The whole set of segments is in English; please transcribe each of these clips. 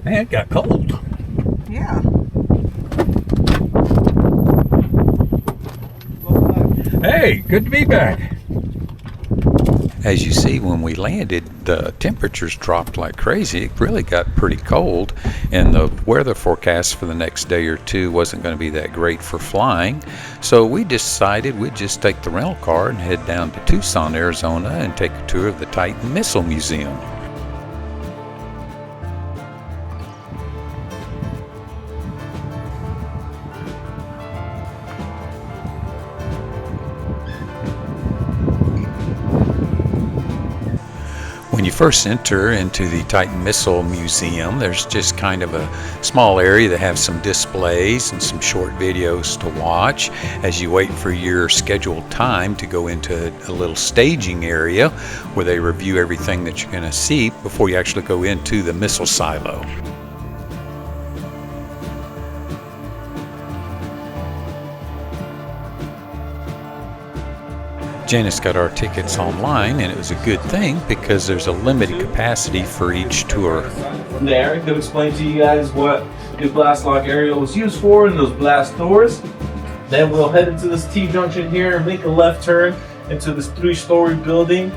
Man, it got cold. Yeah. Hey, good to be back. As you see, when we landed, the temperatures dropped like crazy. It really got pretty cold, and the weather forecast for the next day or two wasn't going to be that great for flying. So we decided we'd just take the rental car and head down to Tucson, Arizona, and take a tour of the Titan Missile Museum. When you first enter into the Titan Missile Museum, there's just kind of a small area that has some displays and some short videos to watch as you wait for your scheduled time to go into a little staging area where they review everything that you're going to see before you actually go into the missile silo. Janis got our tickets online, and it was a good thing because there's a limited capacity for each tour. From there, I could explain to you guys what the blast lock area was used for and those blast doors. Then we'll head into this T-junction here and make a left turn into this 3-story building.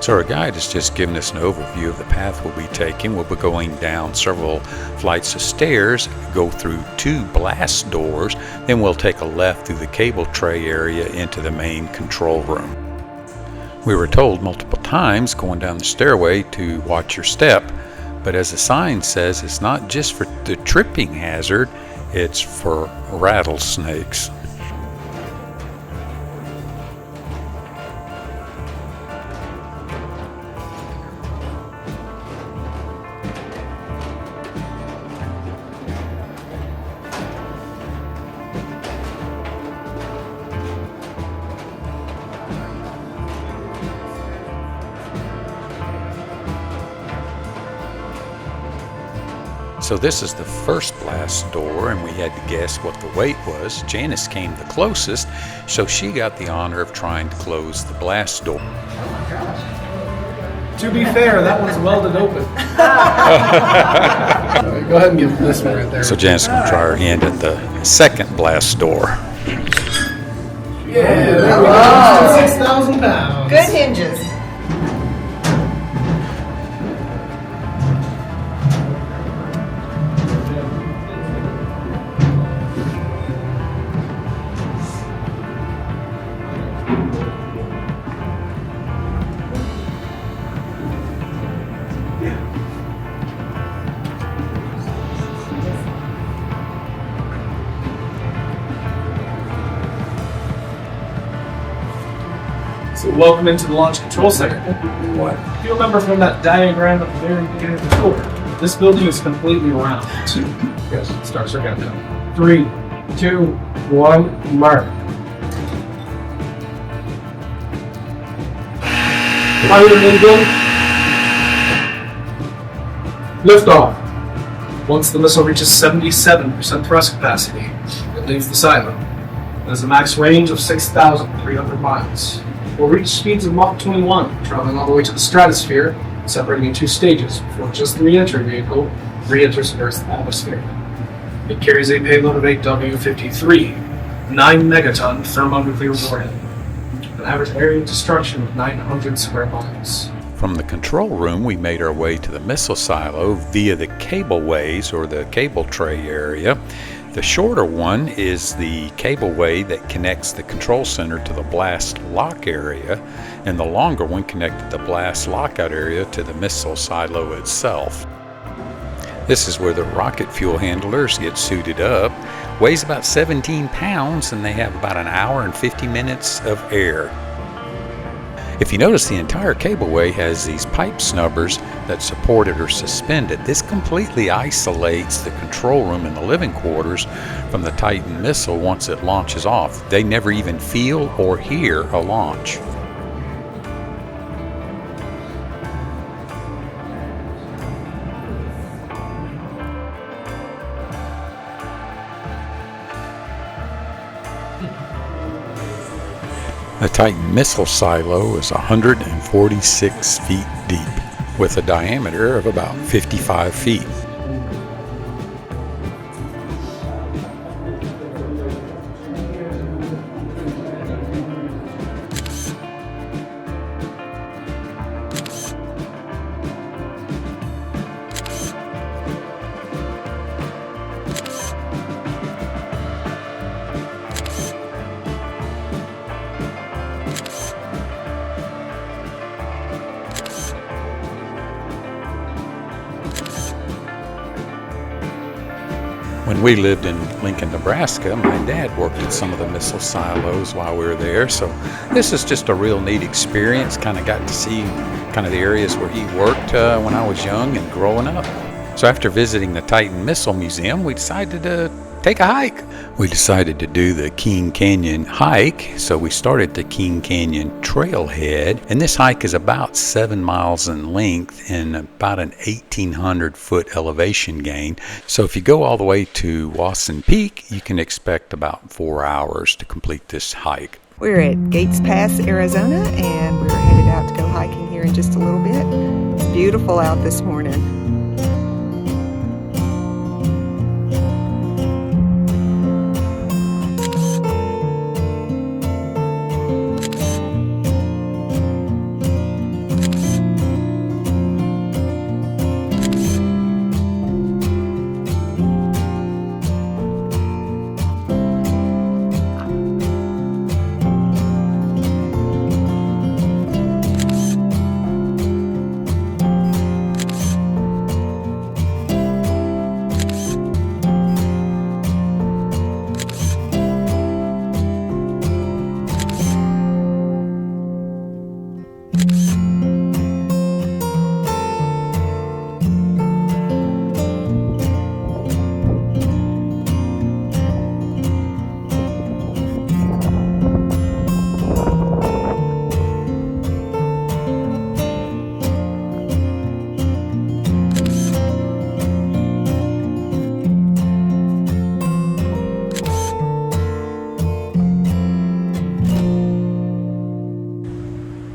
So our guide has just given us an overview of the path we'll be taking. We'll be going down several flights of stairs, go through 2 blast doors, then we'll take a left through the cable tray area into the main control room. We were told multiple times going down the stairway to watch your step, but as the sign says, it's not just for the tripping hazard, it's for rattlesnakes. So this is the first blast door, and we had to guess what the weight was. Janis came the closest, so she got the honor of trying to close the blast door. To be fair, that one's welded open. Go ahead and give this one right there. So Janis is going to try her hand at the second blast door. Yeah, there we go. 6,000 pounds. Good hinges. So welcome into the Launch Control Center. What? If you remember from that diagram at the very beginning of the tour, this building is completely round. Yes, start your countdown. 3, 2, 1, mark. Pilot engine. Lift off. Once the missile reaches 77% thrust capacity, it leaves the silo. It has a max range of 6,300 miles. We'll reach speeds of Mach 21, traveling all the way to the stratosphere, separating in 2 stages before just the re-entry vehicle re-enters Earth's atmosphere. It carries a payload of 8W53, 9 megaton thermonuclear warhead, an average area of destruction of 900 square miles. From the control room, we made our way to the missile silo via the cableways or the cable tray area. The shorter one is the cableway that connects the control center to the blast lock area, and the longer one connected the blast lockout area to the missile silo itself. This is where the rocket fuel handlers get suited up. Weighs about 17 pounds, and they have about an hour and 50 minutes of air. If you notice, the entire cableway has these pipe snubbers that support it or suspend it. This completely isolates the control room and the living quarters from the Titan missile once it launches off. They never even feel or hear a launch. The Titan missile silo is 146 feet deep. with a diameter of about 55 feet. When we lived in Lincoln, Nebraska, my dad worked at some of the missile silos while we were there. So this is just a real neat experience. Kind of got to see kind of the areas where he worked when I was young and growing up. So after visiting the Titan Missile Museum, we decided to take a hike. We decided to do the King Canyon hike, so we started the King Canyon Trailhead, and this hike is about 7 miles in length and about an 1,800 foot elevation gain. So if you go all the way to Wasson Peak, you can expect about 4 hours to complete this hike. We're at Gates Pass, Arizona, and we're headed out to go hiking here in just a little bit. It's beautiful out this morning.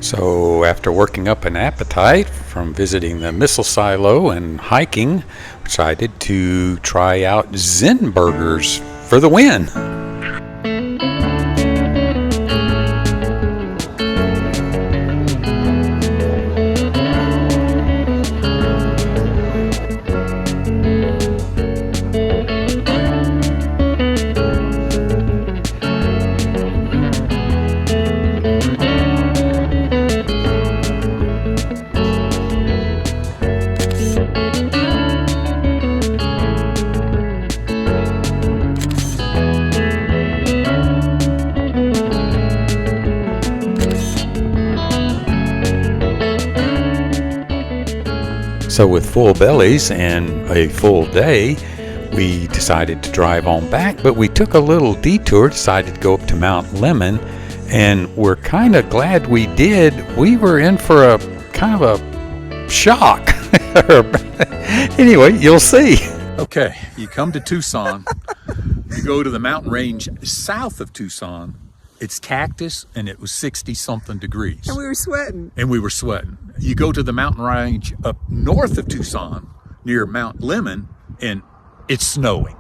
So after working up an appetite from visiting the missile silo and hiking, decided to try out Zen burgers for the win. So with full bellies and a full day, we decided to drive on back, but we took a little detour, decided to go up to Mount Lemmon, and we're kind of glad we did. We were in for a kind of a shock. Anyway, you'll see. Okay, you come to Tucson, you go to the mountain range south of Tucson. It's cactus, and it was 60-something degrees. And we were sweating. You go to the mountain range up north of Tucson, near Mount Lemmon, and it's snowing.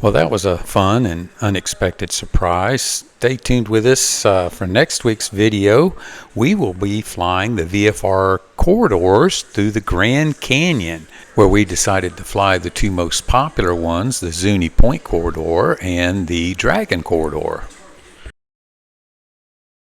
Well, that was a fun and unexpected surprise. Stay tuned with us for next week's video. We will be flying the VFR corridors through the Grand Canyon, where we decided to fly the two most popular ones, the Zuni Point Corridor and the Dragon Corridor.